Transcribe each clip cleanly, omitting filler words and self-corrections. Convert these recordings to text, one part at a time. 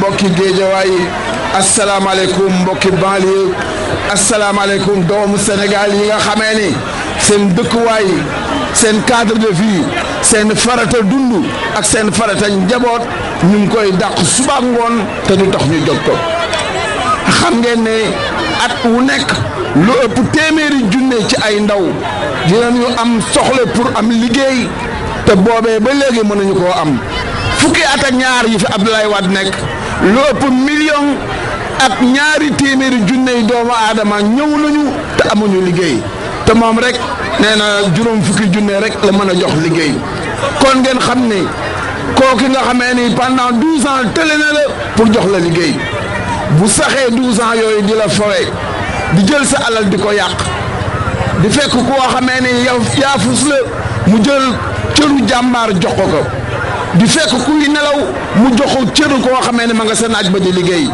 mbokki Géejawaay asalaamaaleykum mbokki banlieue asalaamaaleykum doomu Sénégal yi nga xamee ni seen dëkkuwaay seen cadre de vie seen farata dund ak seen farata njaboot ñu ngi koy dàq suba ak ngoon te du tax ñu jot ko xam ngeen ne at wu nekk lu ëpp téeméeri junne ci ay ndaw dinañu am soxla pour am liggéey te boobee ba léegi mënuñu koo am fukki at ak ñaar yi fi Abdoulaye Wade nekk lu ëpp million ak ñaari téeméeri junne yi doomu aadama ñëw nañu te amuñu liggéey te moom rek nee na juróom fukki junne rek la mën a jox liggéey kon ngeen xam ni kooki nga xamee ni pendant 12 ans tële na la pour jox la liggéey bu saxee 12 ans yooyu di la fowe di jël sa alal di ko yàq di fekk koo xamee ni yaafus la mu jël cëru jàmbaar jox ko di fekk kuy nelaw mu jox ko cëru koo xamee ni ma nga sa naaj ba di liggéey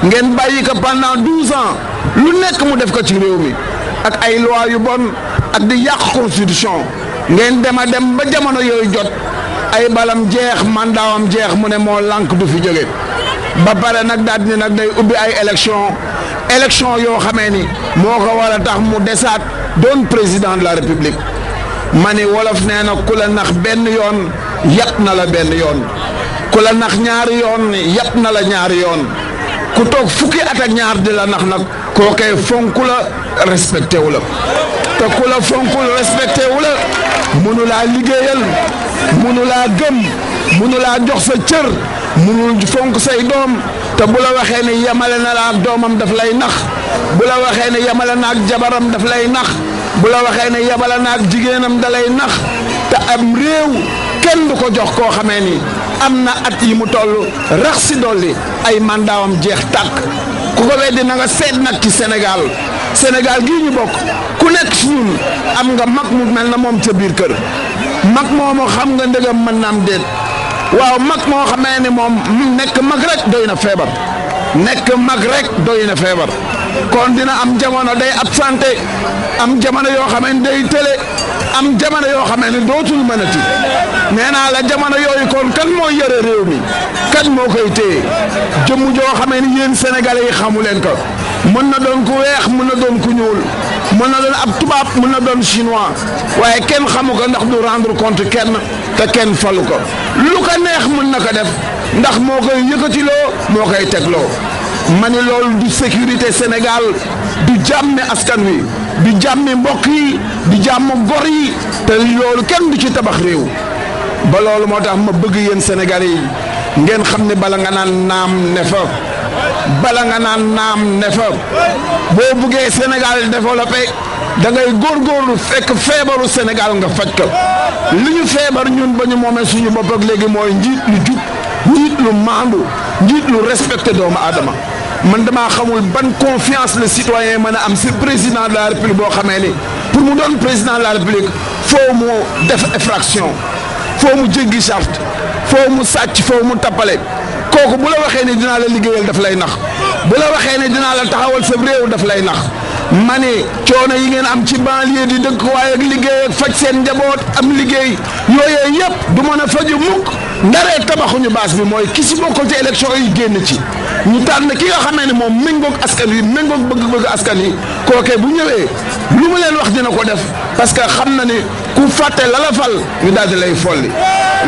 ngeen bàyyi ko pendant 12 ans lu nekk mu def ko ci réew mi ak ay loi yu bon ak di yàq constitution ngeen dem a dem ba jamono yooyu jot ay balam jeex mandaawam jeex mu ne moo lànk du fi jóge ba pare nag daal di nag day ubbi ay élection yoo xamee ni moo ko war a tax mu desaat doon président de la république ma ni wolof nee na ku la nax benn yoon yàpp na la benn yoon ku la nax ñaari yoon yàpp na la ñaari yoon ku toog fukki at ak ñaar di la nax nag kookee fonku la respecté wu la te ku la fonkul respecté wu la munu laa liggéeyal munu laa gëm munu laa jox sa cër munul fonk say doom te bu la waxee ne yemale na la ak doomam daf lay nax bu la waxee ne yemale na ak jabaram daf lay nax bu la waxee ne yemale na ak jigéenam da lay nax te am réew kenn du ko jox koo xamee ni am na at yi mu toll rax si dolli ay mandaawam jeex tàkk ku ko weddi na nga seet nag ci Sénégal gii ñu bokk ku nekk si ñun am nga mag mu mel na moom ca biir kër mag moomu xam nga ndegam mën na am déet waaw mag moo xamee ne moom nekk mag rek doy na feebar kon dina am jamono day absenté am jamono yoo xamee ne day télé am jamono yoo xamee ne dootul mënati nee naa la jamono yooyu kon kan moo yore réew mi kan moo koy téye jëmm joo xamee ni yéen sénégalais yi xamu leen ko mën na doon ku weex mën na doon ku ñuul mën na doon ab tubaab mën na doon chinois waaye kenn xamu ko ndax du rendre compte kenn te kenn falu ko lu ko neex mën na ko def ndax moo koy yëkkatiloo moo koy tegloo ma ni loolu du sécurité Sénégal du jàmmi askan wi du jàmmi mbokk yi du jàmm gor yi te loolu kenn du ci tabax réew ba loolu moo tax ma bëgg yéen Sénégalais yi ngeen xam ne bala nga naan naam ne fa boo bëggee Sénégal développé da ngay góorgóorlu fekk feebaru Sénégal nga faj ko li ñu feebar ñun ba ñu moomee suñu bopp ak léegi mooy njiit lu jub njiit lu maandu njiit lu respecté doomu aadama man damaa xamul ban confiance le citoyen mën a am si président de la république boo xamee ni pour mu doon président de la république foo mu def effraction foo mu jéggi charte foo mu sàcc foo mu tappale kooku bu la waxee ne dinaa la liggéeyal daf lay nax bu la waxee ne dinaa la taxawal sa réew daf lay nax ma ne coono yi ngeen am ci banlieue di dëkk waaye ak liggéey ak faj seen njaboot am liggéey yooyee yëpp du mën a faju mukk ndaree tabaxuñu baas bi mooy ki si bokkul ci élection yi génn ci ñu tànn ki nga xamee ne moom méngoog askan wi méngoog bëgg-bëgg askan yi kookee bu ñëwee lu mu leen wax dina ko def parce que xam na ni ku fàtte la la fal ñu daal di lay folli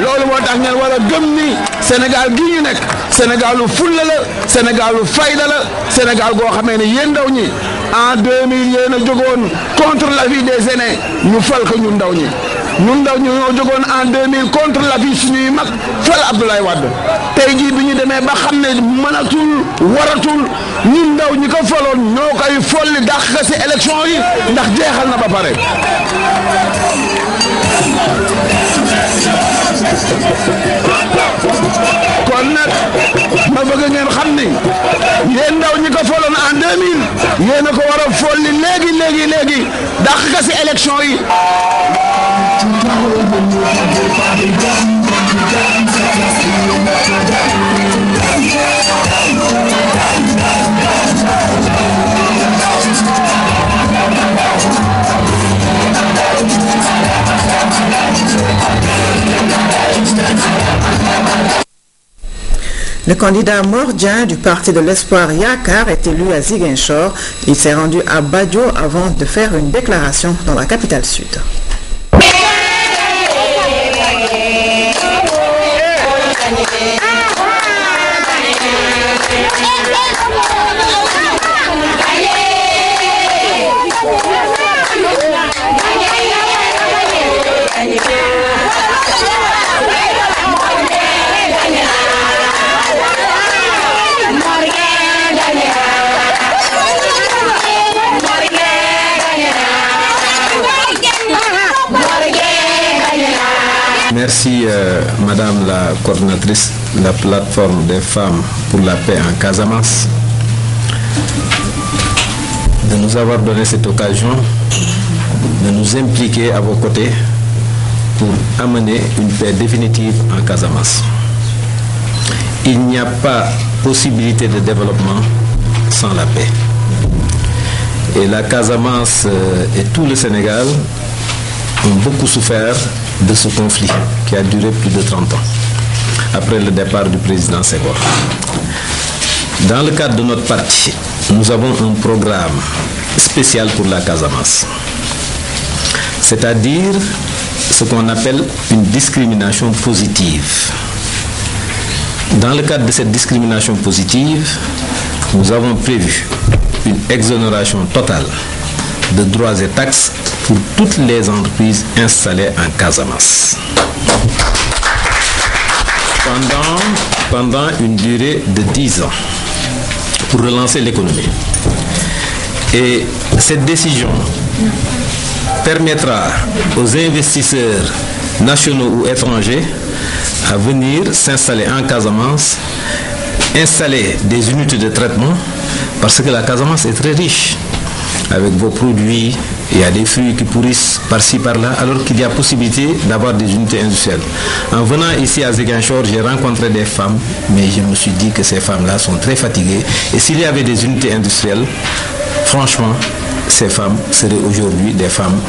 loolu moo tax ngeen war a gëm ni Sénégal gii ñu nekk Sénégalu fulla la Sénégalu fayda la Sénégal goo xamee ne yéen ndaw ñi en 2000 yéen a jógoon contre l'avis des aînés ñu fal ko ñun ndaw ñi ñoo jógoon en 2000 contre l'avis suñuy mag fal Abdoulaye Wade tey jii bi ñu demee ba xam ne mënatul waratul ñun ndaw ñi ko faloon ñoo koy folli dàq ka si élection yi ndax jeexal na ba pare. kon nag ma bëgg ngeen xam ni yéen ndaw ñi ko faloon en 2000 yéen a ko war a folli léegi dàq ka si élection yi. Le candidat Mordien du Parti de l'Espoir Yakar est élu à Ziguinchor. Il s'est rendu à Badio avant de faire une déclaration dans la capitale sud. Merci Madame la coordinatrice de la plateforme des femmes pour la paix en Casamance de nous avoir donné cette occasion de nous impliquer à vos côtés pour amener une paix définitive en Casamance. Il n'y a pas possibilité de développement sans la paix. Et la Casamance et tout le Sénégal ont beaucoup souffert de ce conflit qui a duré plus de 30 ans, après le départ du président Senghor. Dans le cadre de notre parti, nous avons un programme spécial pour la Casamance, c'est-à-dire ce qu'on appelle une discrimination positive. Dans le cadre de cette discrimination positive, nous avons prévu une exonération totale de droits et taxes pour toutes les entreprises installées en Casamance pendant une durée de 10 ans pour relancer l'économie. Et cette décision permettra aux investisseurs nationaux ou étrangers à venir s'installer en Casamance, installer des unités de traitement, parce que la Casamance est très riche avec vos produits. Il y a des fruits qui pourrissent par-ci, par-là, alors qu'il y a possibilité d'avoir des unités industrielles. En venant ici à Ziguinchor, j'ai rencontré des femmes, mais je me suis dit que ces femmes-là sont très fatiguées. Et s'il y avait des unités industrielles, franchement, ces femmes seraient aujourd'hui des femmes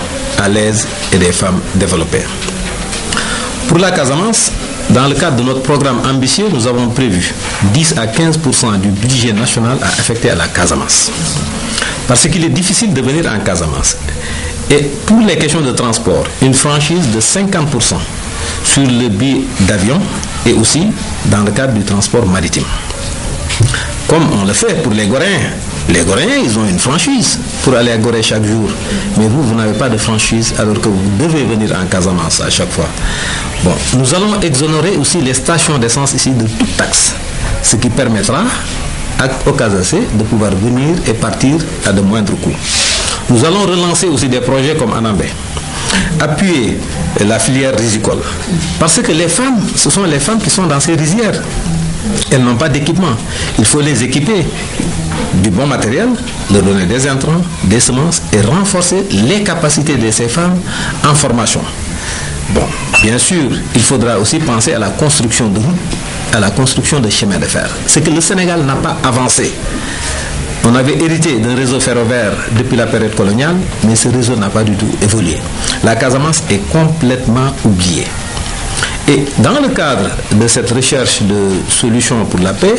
à l'aise et des femmes développées. Pour la Casamance, dans le cadre de notre programme ambitieux, nous avons prévu 10 à 15% du budget national à affecter à la Casamance. Parce qu'il est difficile de venir en Casamance. Et pour les questions de transport, une franchise de 50% sur le billet d'avion et aussi dans le cadre du transport maritime. Comme on le fait pour les Goréens. Les Goréens, ils ont une franchise pour aller à Gorée chaque jour. Mais vous, vous n'avez pas de franchise alors que vous devez venir en Casamance à chaque fois. Bon, nous allons exonérer aussi les stations d'essence ici de toute taxe. Ce qui permettra aux Casacés de pouvoir venir et partir à de moindres coûts. Nous allons relancer aussi des projets comme Anambé, appuyer la filière risicole. Parce que les femmes, ce sont les femmes qui sont dans ces rizières. Elles n'ont pas d'équipement. Il faut les équiper du bon matériel, leur donner des intrants, des semences et renforcer les capacités de ces femmes en formation. Bon, bien sûr, il faudra aussi penser à la construction de routes, à la construction de chemins de fer. C'est que le Sénégal n'a pas avancé. On avait hérité d'un réseau ferroviaire depuis la période coloniale, mais ce réseau n'a pas du tout évolué. La Casamance est complètement oubliée. Et dans le cadre de cette recherche de solutions pour la paix,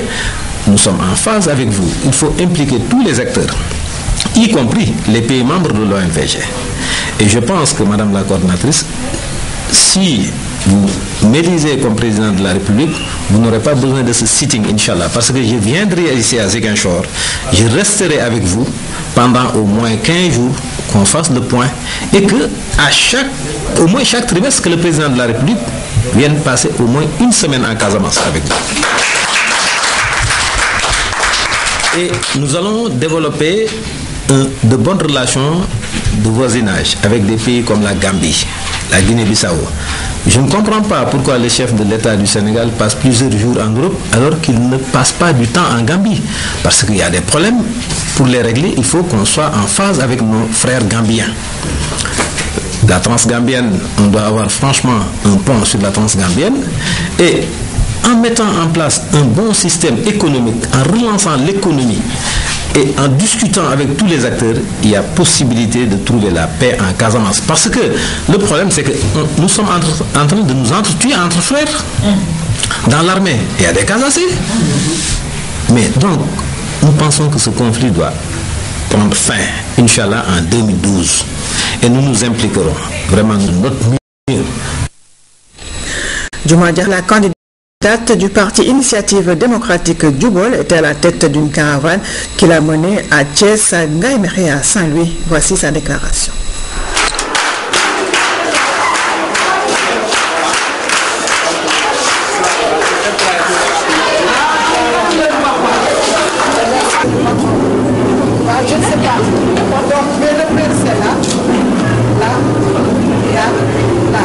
nous sommes en phase avec vous. Il faut impliquer tous les acteurs, y compris les pays membres de l'OMVG. Et je pense que, Madame la coordinatrice, si vous m'élisez comme président de la République, vous n'aurez pas besoin de ce sitting, Inch'Allah, parce que je viendrai ici à Ziguinchor, je resterai avec vous pendant au moins 15 jours, qu'on fasse le point, et que au moins chaque trimestre, que le président de la République vienne passer au moins une semaine en Casamance avec vous. Et nous allons développer de bonnes relations de voisinage avec des pays comme la Gambie, la Guinée-Bissau. Je ne comprends pas pourquoi le chef de l'État du Sénégal passe plusieurs jours en Europe alors qu'il ne passe pas du temps en Gambie. Parce qu'il y a des problèmes. Pour les régler, il faut qu'on soit en phase avec nos frères gambiens. La transgambienne, on doit avoir franchement un pont sur la transgambienne. Et en mettant en place un bon système économique, en relançant l'économie et en discutant avec tous les acteurs, il y a possibilité de trouver la paix en Casamance. Parce que le problème, c'est que nous sommes en train de nous entretuer entre frères. Dans l'armée, il y a des cas assez. Mais donc, nous pensons que ce conflit doit prendre fin, Inch'Allah, en 2012. Et nous nous impliquerons vraiment de notre mieux. Diouma Diack, la candidate du parti Initiative démocratique Djoubol, était à la tête d'une caravane qui l'a menée à Thiès, à Ngaïmékhé et à Saint-Louis. Voici sa déclaration. Je ne sais pas. Donc, mais le prix, c'est là, là, là, là.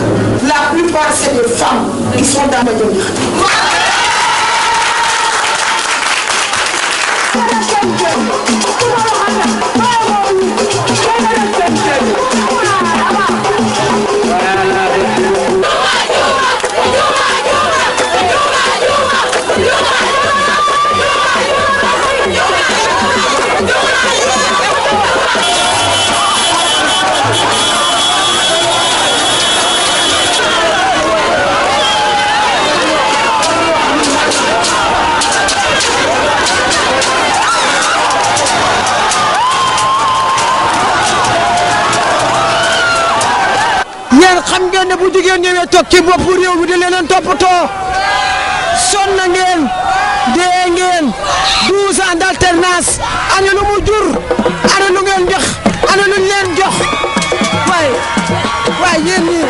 La plupart, c'est des femmes qui sont dans le délire. xam ngeen ne bu jigéen ñëwee toog ci boppu réew mi di leen toppatoo sonn ngeen dee ngeen 12 ans d'alternance ana lu mu jur ana lu ngeen jox ana lu leen jox waaye yéen ñi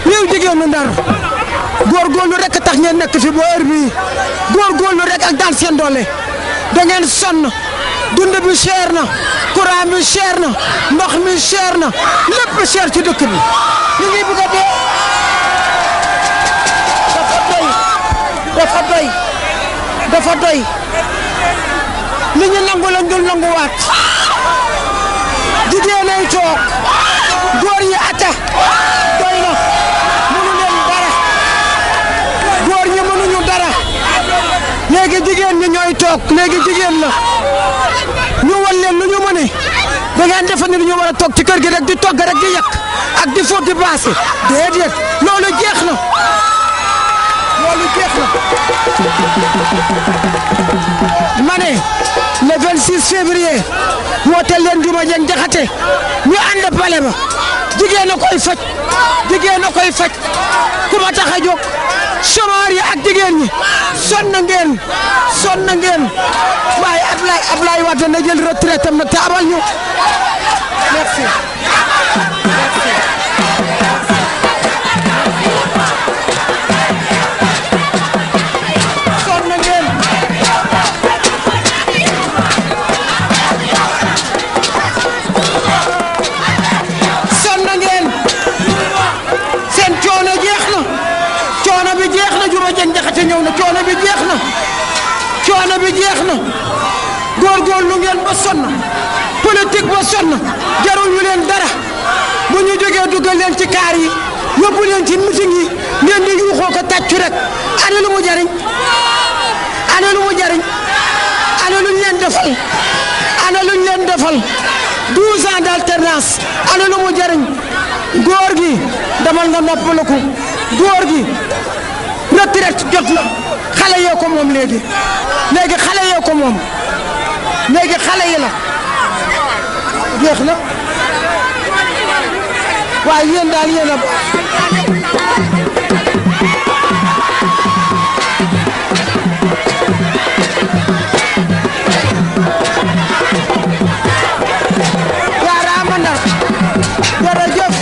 réew jigéenu Ndar góorgóorlu rek tax ngeen nekk fi ba heure bii góorgóorlu rek ak daan seen doole da ngeen sonn dund bi cher na courant bi cher na ndox mi cher na lépp cher ci dëkk bi ñu ngi bëgg a dee dafa doy li ñu nangu lañ dul nanguwaat jigéen ay toog góor yi ata doy na léegi jigéen ñi ñooy toog léegi jigéen la ñu wan leen lu ñu mëne da ngeen defe ni lu ñu war a toog ci kër gi rek di togg rek di yàq ak di fóot di baase déedéet loolu jeex na ma ne le 26 février woote leen Diouma Diakhate ñu ànd pale ba jigéen a koy faj ku ma tax a jóg chômeur yi ak jigéen ñi sonn ngeen waaye Ablaye Wade na jël retraite am na te abal ñu merci. ñëw na coono bi jeex na góorgóorlu ngeen ba sonn politique ba sonn jarul ñu leen dara bu ñu jógee dugal leen ci kaar yi yóbbu leen ci meeting yi ngeen di yuuxoo ko tàccu rek ana lu mu jariñ ana luñ leen defal 12 ans d'alternance ana lu mu jariñ góor gi demal nga noppaliku góor gi retraite jot na xale yoo ko moom léegi xale yoo ko moom xale yi la jeex na waaye yéen daal yéen a jaaraama Ndar jërëjëf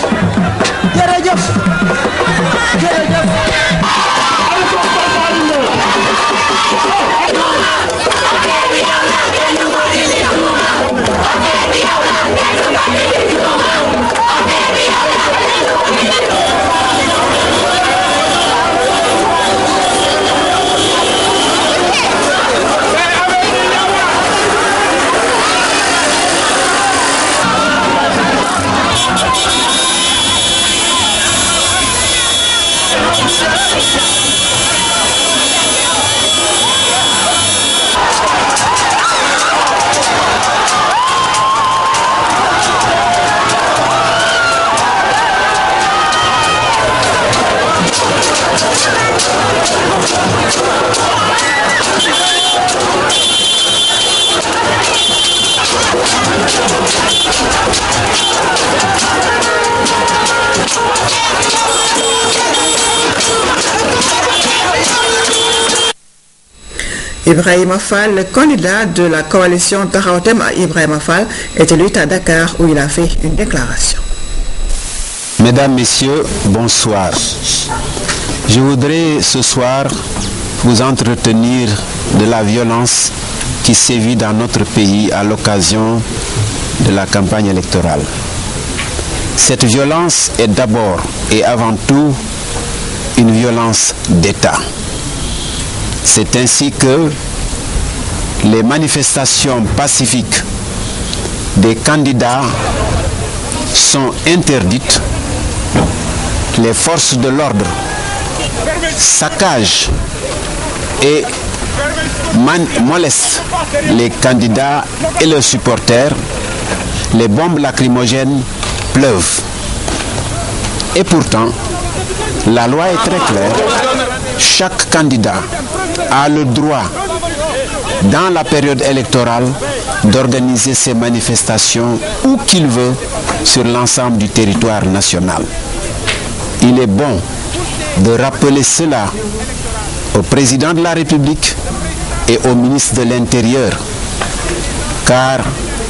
Ibrahima Fall, le candidat de la coalition Taxawu Thème à Ibrahima Fall, est élu à Dakar où il a fait une déclaration. Mesdames, Messieurs, bonsoir. Je voudrais ce soir vous entretenir de la violence qui sévit dans notre pays à l'occasion de la campagne électorale. Cette violence est d'abord et avant tout une violence d'État. C'est ainsi que les manifestations pacifiques des candidats sont interdites. Les forces de l'ordre saccagent et molestent les candidats et leurs supporters. Les bombes lacrymogènes pleuvent. Et pourtant, la loi est très claire. Chaque candidat a le droit, dans la période électorale, d'organiser ses manifestations où qu'il veut sur l'ensemble du territoire national. Il est bon de rappeler cela au président de la République et au ministre de l'Intérieur, car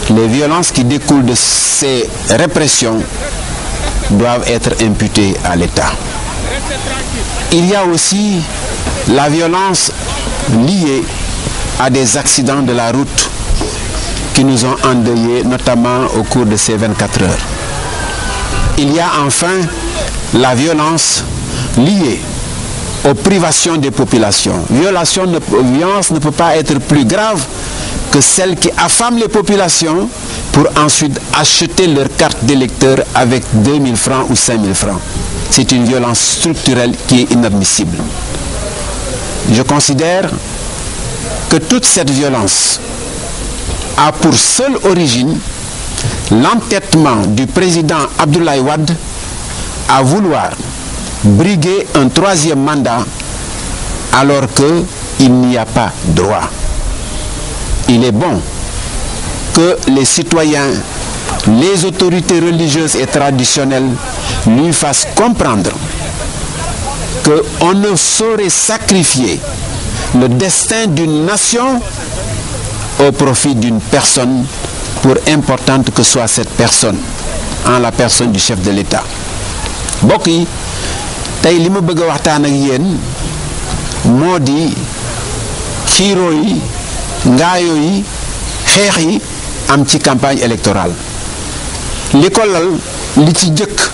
les violences qui découlent de ces répressions doivent être imputées à l'État. Il y a aussi la violence liée à des accidents de la route qui nous ont endeuillés, notamment au cours de ces 24 heures. Il y a enfin la violence liée aux privations des populations. Violence ne peut pas être plus grave que celle qui affame les populations pour ensuite acheter leur carte d'électeur avec 2000 francs ou 5000 francs. C'est une violence structurelle qui est inadmissible. Je considère que toute cette violence a pour seule origine l'entêtement du président Abdoulaye Wade à vouloir briguer un troisième mandat alors qu'il n'y a pas droit. Il est bon que les citoyens, les autorités religieuses et traditionnelles lui fassent comprendre qu'on ne saurait sacrifier le destin d'une nation au profit d'une personne, pour importante que soit cette personne, en la personne du chef de l'État. Mbokk yi tey li ma bëgg a waxtaan ak yéen moo di xiiroo yi ngaayoo yi xeex yi am ci campagne électorale. Li ko lal li ci jëkk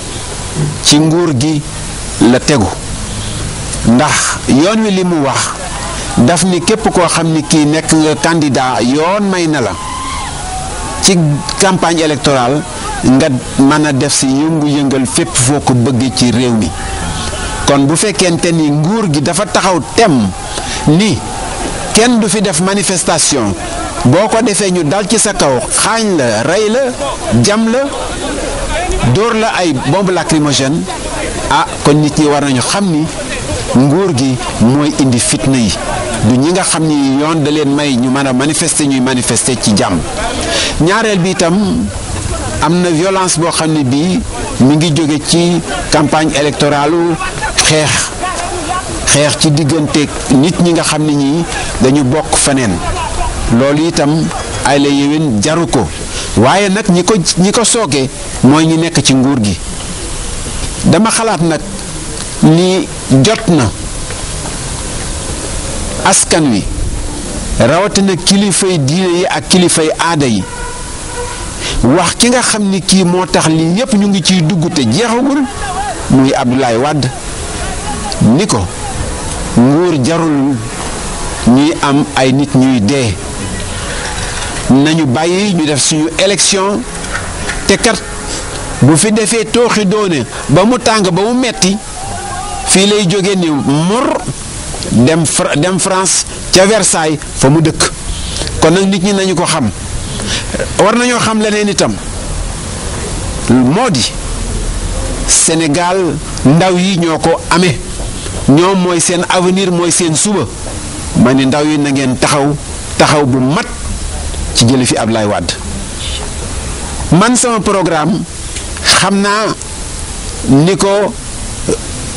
ci nguur gi la tegu, ndax yoon wi li mu wax daf ni képp koo xam ni kii nekk nga candidat yoon may na la ci campagne électorale nga mën a def si yëngu-yëngal fépp foo ko bëggee ci réew mi. Kon bu fekkente ni nguur gi dafa taxaw tem ni kenn du fi def manifestation, boo ko defee ñu dal ci sa kaw xaañ la, rey la, jam la, dóor la ay bombe lacrymogène, kon nit ñi war nañu xam ni nguur gi mooy indi fitna yi, du ñi nga xam ni yoon da leen may ñu mën a manifester ñuy manifester ci jàmm. Ñaareel bi itam am na violence boo xam ne bii mi ngi jóge ci campagne électorale xeex ci diggante nit ñi nga xam ne ñi dañu bokk feneen. Loolu itam ay la yéwén jaru ko, waaye nag ñi ko sooke mooy ñi nekk ci nguur gi. Dama xalaat nag ni jot na askan wi rawatina kilifay diine yi ak kilifay aada yi wax ki nga xam ni kii moo tax lii yépp ñu ngi ciy dugg te jeexagul, muy Abdoulaye Wade, ni ko nguur jarul ñuy am ay nit ñuy dee, nañu bàyyi ñu def suñu élection, te kat bu fi defee tooxi doone ba mu tàng ba mu metti fii lay jóge ni mor dem France ca Versailles fa mu dëkk. Kon nag nit ñi nañu ko xam. War nañoo xam leneen itam moo di Sénégal ndaw yi ñoo ko amee, ñoom mooy seen avenir, mooy seen suba. Ma ni ndaw yi na ngeen taxaw bu mat ci jële fi Abdoulaye Wade. Man sama programme xam naa ni ko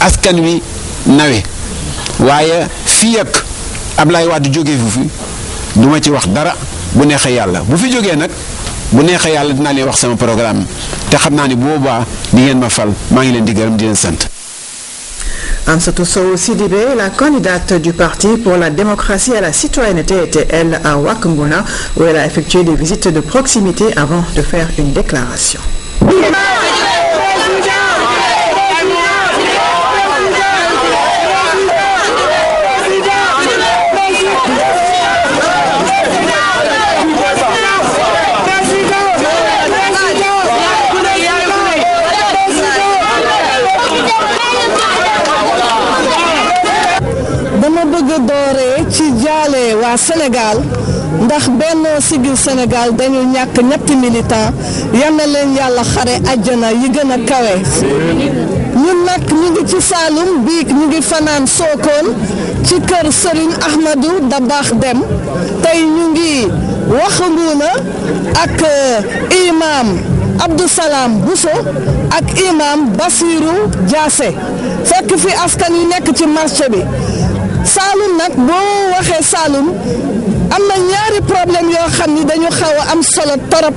askan wi nawe, waaye fii ak Ablaye Wade jógee fi du ma ci wax dara bu neexee yàlla bu fi jógee nag bu neexee yàlla dinaa leen wax sama programme te xam naa ni boobaa di ngeen ma fal maa ngi leen di gërëm di leen sant. Amsatou Sow Sidibé, la candidate du Parti pour la démocratie et la citoyenneté, était elle à Wack Ngouna où elle a effectué des visites de proximité avant de faire une déclaration. doore ci jaale waa Sénégal ndax Benno Siggil Sénégal dañu ñàkk ñetti militant yal na leen yàlla xare àjjana yi gën a kawe ñun nag ñu ngi ci Saloum bii ñu ngi fanaan Sokone ci kër Serigne Ahmadou Dabakh Dem tey ñu ngi Wack Ngouna ak imam Abdou Salam Bousso ak imam Bassirou Diassé fekk fi askan yu nekk ci marché bi Saloum nag boo waxee Saloum am na ñaari problème yoo xam ni dañu xaw a am solo torop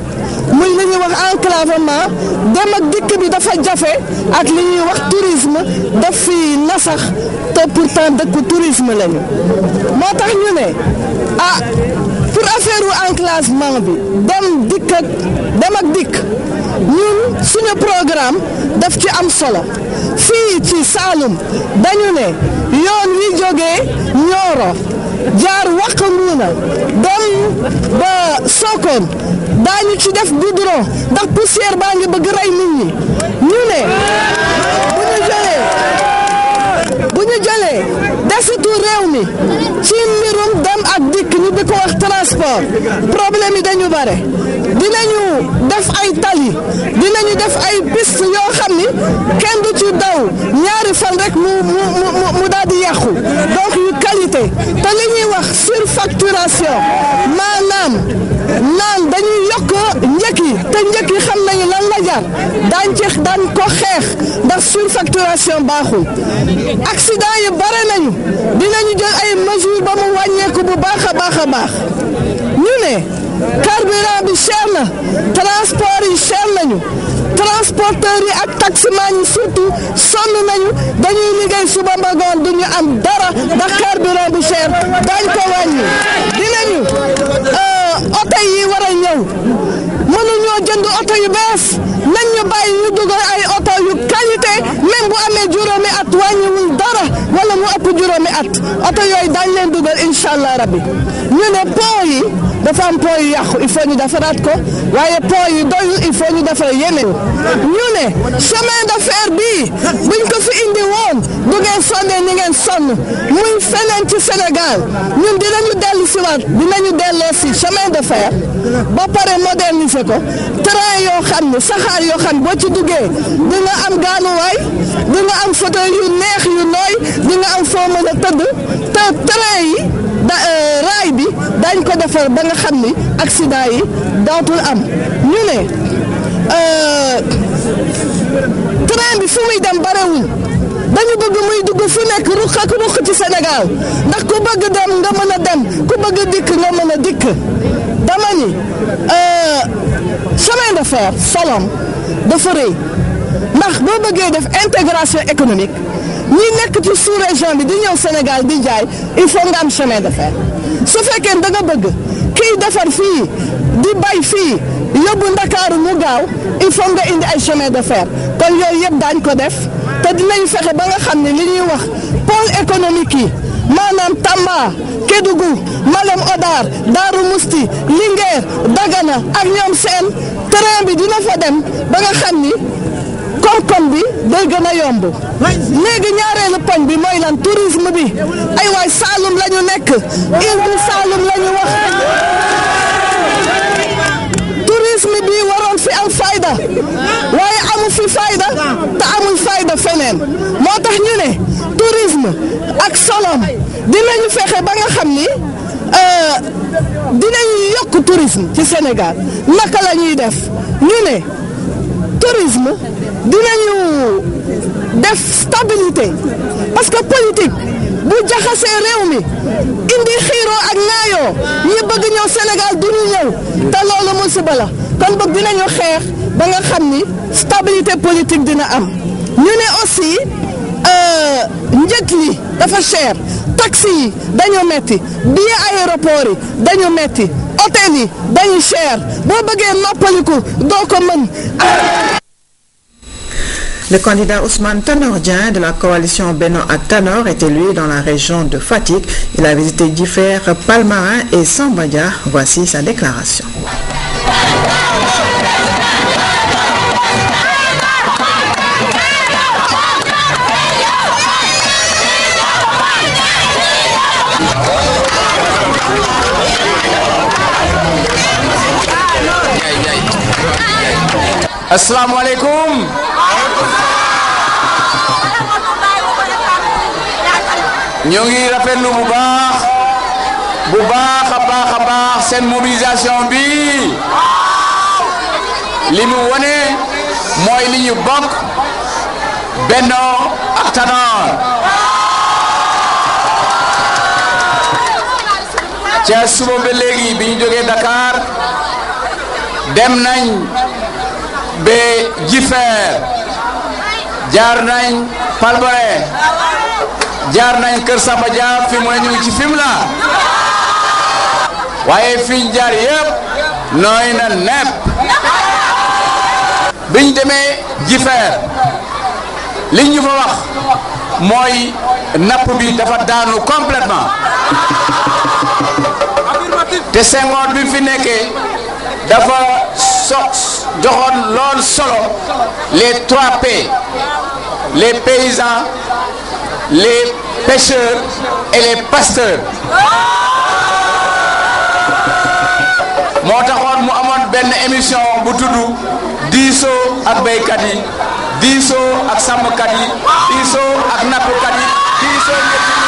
muy li ñuy wax enclavement dem ak dikk bi dafa jafe ak li ñuy wax tourisme daf fi nasax te pourtant dëkku tourisme lañu moo tax ñu ne pour affaire enclavement bi dem ak dikk ñun suñu programme daf ci am solo fii ci Saloum dañu ne yoon wi jógee Nioro jaar Wack Ngouna dem ba Sokone daañu ci def goudron ndax poussière baa ngi bëgg rey nit ñi ñu ne bu ñu jëlee desitu réew mi ci mbirum dem ak dikk ñu di ko wax transport problème yi dañu bare dinañu def ay tali dinañu def ay piste yoo xam ni kenn du ci daw ñaari fan rek mu daal di yàqu donc yu qualité te li ñuy wax surfacturation maanaam naan dañuy yokk njëkk yi te njëkk yi xam nañu lan la jar daan ko xeex ndax surfacturation baaxul accident yi bare nañu dinañu jël ay mesures ba mu wàññeeku bu baax a baax a baax ñu ne carburant bi cher na transport yi cher nañu transporteurs yi ak taximan yi surtout sonn nañu dañuy liggéey suba ba ngoon duñu am dara ndax carburant bu cher dañ ko wàññi dinañu oto yi war a ñëw mënuñoo jënd oto yu bees nañ ñu bàyyi ñu dugal ay oto yu qualité même bu amee juróomi at wàññiwul dara wala mu ëpp juróomi at oto yooyu dañ leen dugal incha allah rabbi ñu ne pont yi dafa am pont yu yàqu il faut ñu defaraat ko waaye pont yi doyul il faut ñu defar yeneen ñu ne chemin de fer bii buñ ko fi indi woon du ngeen sonnee ni ngeen sonn muy feneen ci Sénégal ñun dinañu dellu si waat dinañu delloo si chemin de fer ba pare moderniser ko train yoo xam ne saxaar yoo xam ne boo ci duggee di nga am gaanuwaay di nga am fauteuil yu neex yu nooy di nga am foo mën a tëdd te train yi raay bi dañ ko defar ba nga xam ni accident yi dootul am ñu ne train bi fu muy dem barewul dañu bëgg muy dugg fu nekk ruq ak ruq ci Sénégal ndax ku bëgg dem nga mën a dem ku bëgg dikk nga mën a dikk dama ni chemin de fer solom dafa rëy ndax boo bëggee def intégration économique ñi nekk ci sous-région bi di ñëw Sénégal di jaay il faut nga am chemin de fer su fekkee da nga bëgg kiy defar fii di bay fii yóbbu Ndakaaru mu gaaw il faut nga indi ay chemin de fer kon yooyu yëpp daañ ko def te dinañu fexe ba nga xam ne li ñuy wax pôle économique yi maanaam Tamba Kédougou Malem Hodar Darou Mousti Linguère Dagana ak ñoom seen train bi dina fa dem ba nga xam ni koom-koom bi day gën a yomb léegi ñaareelu poñ bi mooy lan tourisme bi ay waay Saloum la ñu nekk île du Saloum la ñu wax tourisme bi waroon fi am fayda waaye amu fi fayda te amul fayda feneen moo tax ñu ne tourisme ak solom dinañu fexe ba nga xam ni dinañu yokk tourisme ci Sénégal naka la ñuy def ñu ne tourisme dinañu def stabilité parce que politique bu jaxasee réew mi indi xiiroo ak ŋaayoo ñi bëgg ñëw Sénégal du ñu ñëw te loolu musiba la kon boog dinañu xeex ba nga xam ni stabilité politique dina am ñu ne aussi njëg yi dafa cher taxi yi dañu metti billet aéroport yi dañu metti hôtel yi dañu cher boo bëggee noppaliku doo ko mën. Le candidat Ousmane Tanor Dieng de la coalition Benno ak Tanor est élu dans la région de Fatick. Il a visité Djifer, Palmarin et Samba Dia. Voici sa déclaration. Assalamu alaikum. ñoo ngi rafetlu bu baax a baax seen mobilisation bi li mu wone mooy li ñu bokk Benno ak Tanor ca suba ba léegi bi ñu jógee Dakar dem nañ ba Djifer jaar nañ Palmarin jaar nañ Kër Samba Dia fi mu ne ñu ngi ci Fimela waaye fiñ jaar yëpp nooy na nepp biñ demee Djifer liñ ñu fa wax mooy napp bi dafa daanu complètement te Senghor bi fi nekkee dafa joxoon lool solo les 3 P les paysans les pêcheurs et les pasteurs moo taxoon mu amoon benn émission bu tudd diisoo ak béykat yi diisoo ak sàmmkat yi diisoo ak nappkat yi diisoo ñëpp.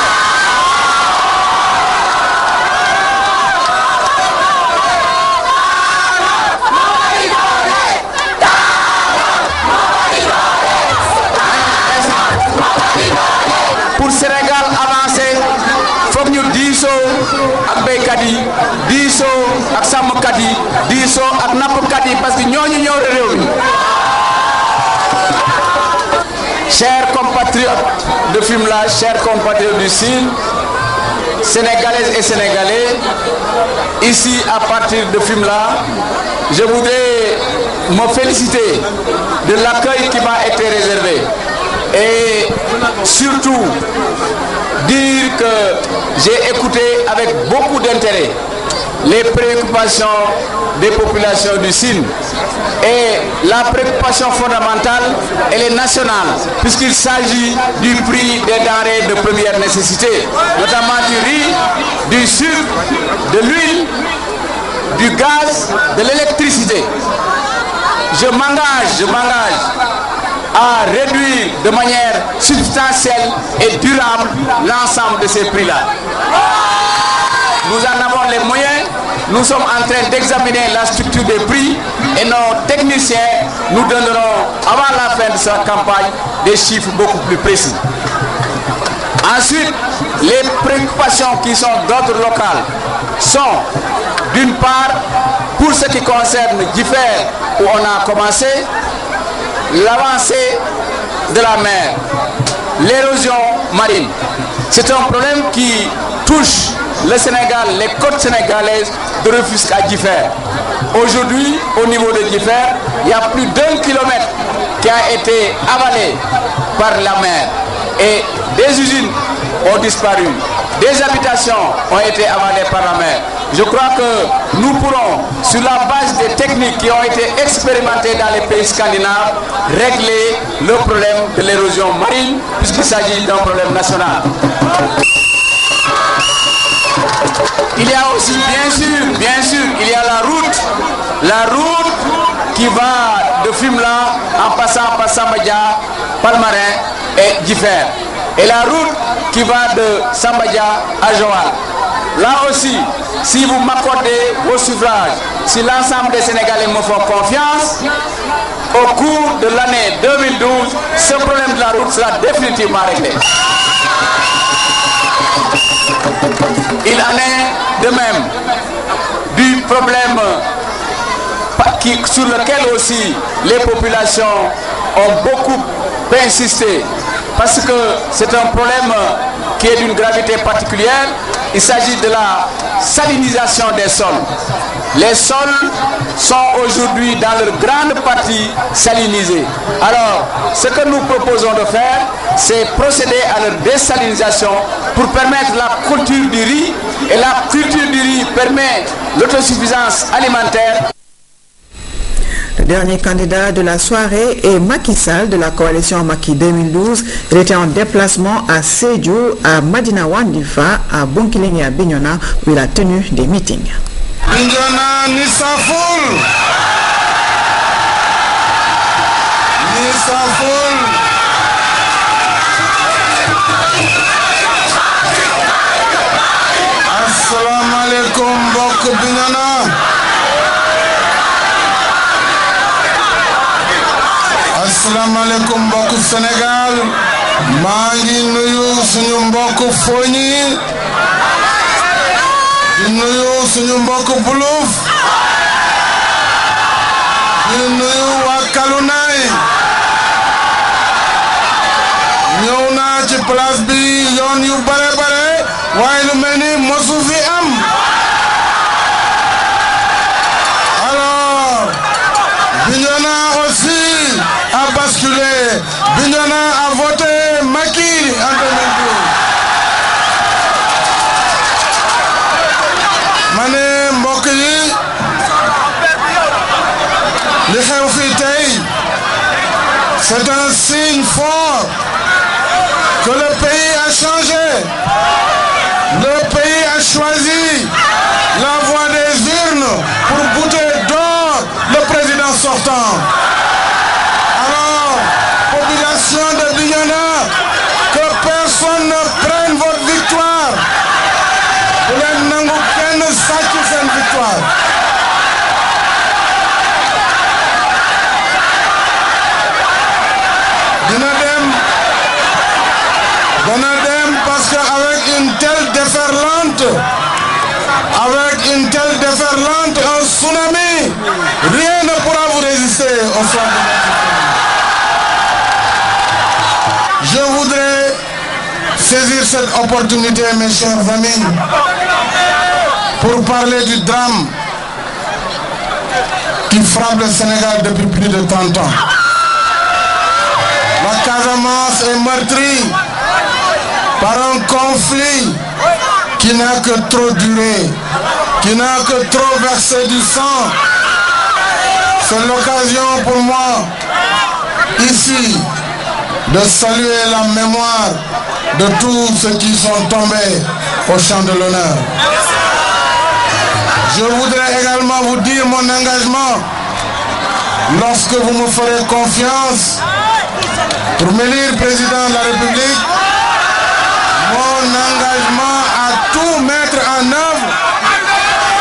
Pour Sénégal avancer foog ñu diisoo ak béykat yi diisoo ak sàmmkat yi diisoo ak nappkat yi parce que ñooñu ñëw réew mi. Chers compatriotes de Fimela, chers compatriotes du Sine, Sénégalaises et Sénégalais, ici à partir de Fimela, je voudrais me féliciter de l'accueil qui m'a été réservé. Et surtout dire que j'ai écouté avec beaucoup d'intérêt les préoccupations des populations du Sine. Et la préoccupation fondamentale, elle est nationale, puisqu'il s'agit du prix des denrées de première nécessité, notamment du riz, du sucre, de l'huile, du gaz, de l'électricité. Je m'engage à réduire de manière substantielle et durable l'ensemble de ces prix-là. Nous en avons les moyens, nous sommes en train d'examiner la structure des prix et nos techniciens nous donneront, avant la fin de cette campagne, des chiffres beaucoup plus précis. Ensuite, les préoccupations qui sont d'ordre local sont, d'une part, pour ce qui concerne Djifer, où on a commencé, l'avancée de la mer, l'érosion marine. C'est un problème qui touche le Sénégal, les côtes sénégalaises de Rufisque à Djifer. Aujourd'hui, au niveau de Djifer, il y a plus d'1 kilomètre qui a été avalé par la mer. Et des usines ont disparu, des habitations ont été avalées par la mer. Je crois que nous pourrons, sur la base des techniques qui ont été expérimentées dans les pays scandinaves, régler le problème de l'érosion marine, puisqu'il s'agit d'un problème national. Il y a aussi, bien sûr, il y a la route qui va de Fimela en passant par Samba Dia, Palmarin et Djifer. Et la route qui va de Samba Dia à Joal. Là aussi, si vous m'accordez vos suffrages, si l'ensemble des Sénégalais me font confiance, au cours de l'année 2012, ce problème de la route sera définitivement réglé. Il en est de même du problème sur lequel aussi les populations ont beaucoup insisté, parce que c'est un problème qui est d'une gravité particulière. Il s'agit de la salinisation des sols. Les sols sont aujourd'hui dans leur grande partie salinisés. Alors, ce que nous proposons de faire, c'est procéder à leur désalinisation pour permettre la culture du riz. Et la culture du riz permet l'autosuffisance alimentaire. Le dernier candidat de la soirée est Macky Sall de la coalition Macky 2012. Il était en déplacement à Sédhiou, à Madina Wandifa, à Bounkiling et à Bignona où il a tenu des meetings. Bignona Nissafoul Nissafoul Assalamu alaikum mbokk Bignona. Assalamu alaikum mbokk Sénégal. maa ngi nuyu suñu mbokk Fogni, di nuyu suñu mbokk Buluf, di nuyu waa Kalunaay. ñëw naa ci place bi yoon yu bare bare waaye lu mel ni mosu fi am. Alors Bignona aussi a basculé. Bignona a voté Macky en 2012. ma ne mbokk yi li xew fii tey c'est un signe fort que le pays a changé. Le pays a choisi la voie des urnes pour bouter dehors le président sortant. Alors, population de Bignona, que personne ne prenne votre victoire. Vous n'avez nangu kenn sàcc seen victoire. Dina dem parce qu'avec une telle déferlante, un tsunami, rien ne pourra vous résister au soir de notre pays. Je voudrais saisir cette opportunité, mes chers amis, pour parler du drame qui frappe le Sénégal depuis plus de 30 ans. La Casamance est meurtrie par un conflit qui n'a que trop duré, qui n'a que trop versé du sang. C'est l'occasion pour moi, ici, de saluer la mémoire de tous ceux qui sont tombés au champ de l'honneur. Je voudrais également vous dire mon engagement, lorsque vous me ferez confiance pour m'élire président de la République, mon engagement à tout mettre en œuvre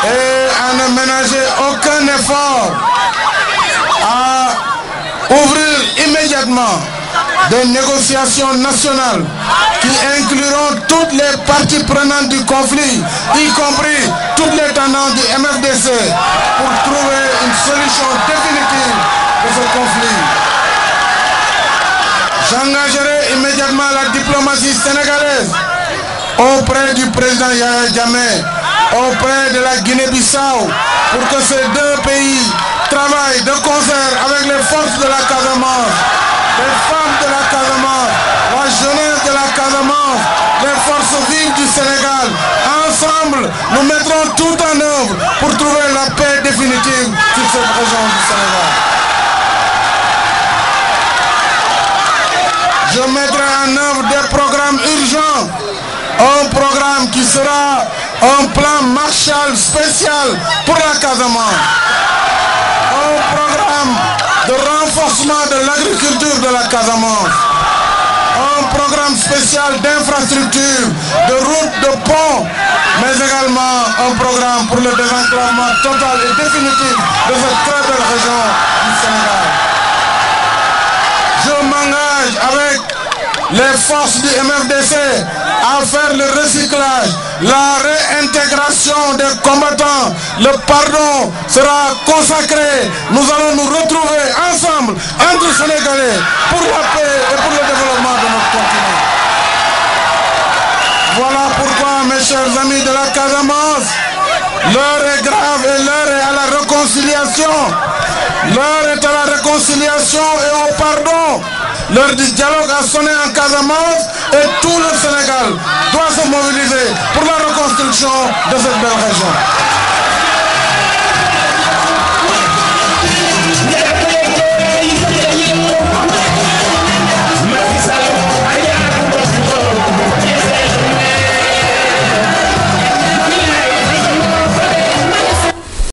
et à ne ménager aucun effort à ouvrir immédiatement des négociations nationales qui incluront toutes les parties prenantes du conflit, y compris toutes les tendances du MFDC, pour trouver une solution définitive de ce conflit. J'engagerai immédiatement la diplomatie sénégalaise auprès du président Yahya Jammeh, auprès de la Guinée-Bissau, pour que ces deux pays travaillent de concert avec les forces de la Casamance, les femmes de la Casamance, la jeunesse de la Casamance, les forces vives du Sénégal. Ensemble, nous mettrons tout en œuvre pour trouver la paix définitive sur cette région du Sénégal. Je mettrai en œuvre des programmes urgents, un programme qui sera un plan Marshall spécial pour la Casamance, un programme de renforcement de l'agriculture de la Casamance, un programme spécial d'infrastructure, de routes, de ponts, mais également un programme pour le désenclavement total et définitif de cette très belle région du Sénégal. Je m'engage avec les forces du MFDC à faire le recyclage, la réintégration des combattants. Le pardon sera consacré. Nous allons nous retrouver ensemble, entre Sénégalais, pour la paix et pour le développement de notre continent. Voilà pourquoi, mes chers amis de la Casamance, l'heure est grave et l'heure est à la réconciliation. L'heure est à la réconciliation et au pardon. L'heure du dialogue a sonné en Casamance et tout le Sénégal doit se mobiliser pour la reconstruction de cette belle région.